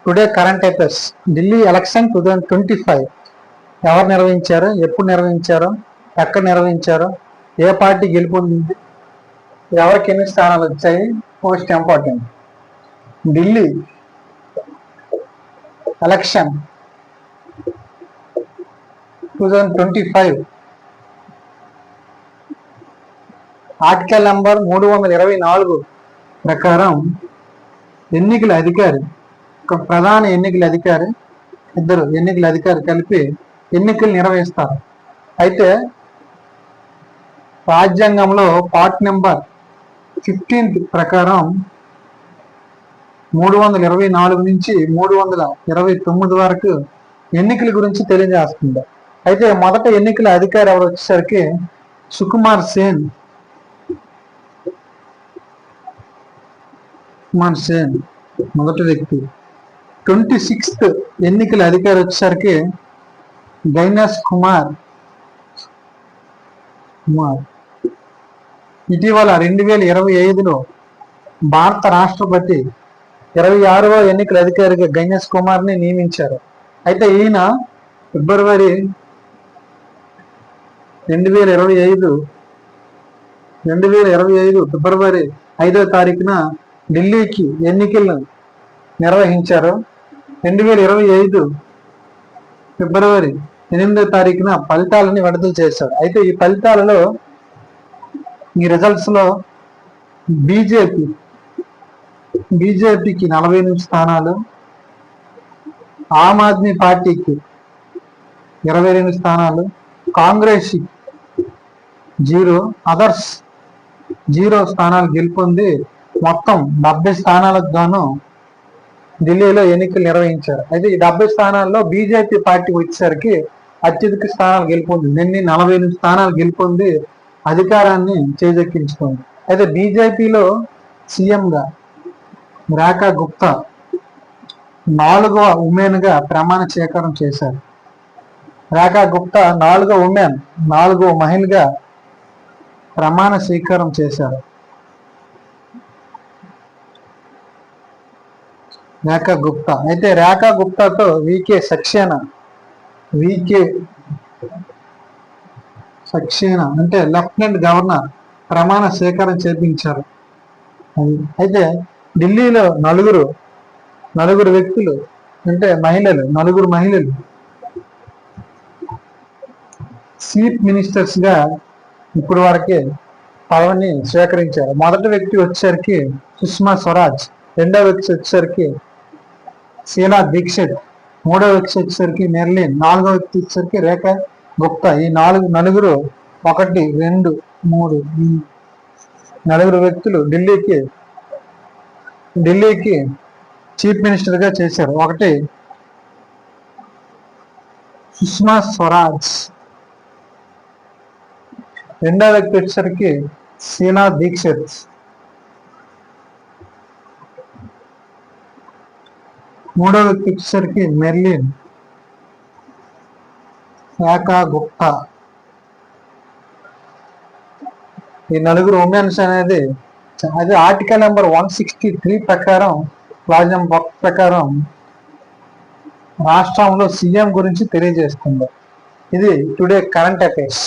Today current affairs. Delhi election 2025 ఎవరు నిర్వహించారు, ఎప్పుడు నిర్వహించారు, ఎక్కడ నిర్వహించారు, ఏ పార్టీ గెలుపొందింది, ఎవరికి ఎన్ని స్థానాలు వచ్చాయి, most important. Delhi election 2025 article number 324 ప్రకారం ఎన్నికల అధికారి, ఒక ప్రధాన ఎన్నికల అధికారి, ఇద్దరు ఎన్నికల అధికారి కలిపి ఎన్నికలు నిర్వహిస్తారు. అయితే రాజ్యాంగంలో పార్ట్ నెంబర్ 15 ప్రకారం 324 నుంచి 329 వరకు ఎన్నికల గురించి తెలియజేస్తుంది. అయితే మొదట ఎన్నికల అధికారి ఎవరు వచ్చేసరికి సుకుమార్ సేన్ మొదటి వ్యక్తి. 26th ఎన్నికల అధికారి వచ్చేసరికి గైనస్ కుమార్. ఇటీవల 2025లో భారత రాష్ట్రపతి 26వ ఎన్నికల అధికారిగా గైనస్ కుమార్ ని నియమించారు. అయితే ఈయన ఫిబ్రవరి 2025 ఫిబ్రవరి 5వ తారీఖున ఢిల్లీకి ఎన్నికలను నిర్వహించారు. 2025 ఫిబ్రవరి 8వ తారీఖున ఫలితాలని విడుదల చేశారు. అయితే ఈ ఫలితాలలో, ఈ రిజల్ట్స్ లో బీజేపీకి 48 స్థానాలు, ఆమ్ ఆద్మీ పార్టీకి 22 స్థానాలు, కాంగ్రెస్ 0, అదర్స్ 0 స్థానాలు గెలుపొంది మొత్తం 70 స్థానాలకు గాను ఢిల్లీలో ఎన్నికలు నిర్వహించారు. అయితే ఈ 70 స్థానాల్లో బీజేపీ పార్టీ వచ్చేసరికి అత్యధిక స్థానాలు గెలుపొంది 48 స్థానాలు గెలుపొంది అధికారాన్ని చేజెక్కించుకుంది. అయితే బీజేపీలో సీఎంగా రేఖా గుప్తా 4వ ఉమెన్ గా ప్రమాణ స్వీకారం చేశారు. రేఖా గుప్తా 4వ మహిళగా ప్రమాణ స్వీకారం చేశారు. రేఖా గుప్తా. అయితే రేఖా గుప్తాతో వికే సక్సేనా అంటే లెఫ్టినెంట్ గవర్నర్ ప్రమాణ స్వీకారం చేపించారు. అయితే ఢిల్లీలో నలుగురు వ్యక్తులు అంటే నలుగురు మహిళలు చీఫ్ మినిస్టర్స్ గా ఇప్పుడు వరకే పదవిని స్వీకరించారు. మొదటి వ్యక్తి వచ్చేసరికి సుష్మా స్వరాజ్, రెండవ వ్యక్తి వచ్చేసరికి షీలా దీక్షిత్, మూడవ వ్యక్తి వచ్చేసరికి మెర్లిన్, నాలుగవ వ్యక్తి వచ్చేసరికి రేఖా గుప్తా. ఈ నలుగురు 1, 2, 3 నలుగురు వ్యక్తులు ఢిల్లీకి చీఫ్ మినిస్టర్ గా చేశారు. ఒకటి సుష్మా స్వరాజ్, రెండవ వ్యక్తి వచ్చేసరికి షీలా దీక్షిత్, మూడవ వ్యక్తి వచ్చేసరికి మెర్లిన్, రేఖా గుప్తా. ఈ నలుగురు ఉమెన్స్ అనేది అది ఆర్టికల్ నెంబర్ 163 ప్రకారం, క్లాజ్ నెంబర్ 1 ప్రకారం రాష్ట్రంలో సీఎం గురించి తెలియజేస్తుంది. ఇది టుడే కరెంట్ అఫైర్స్.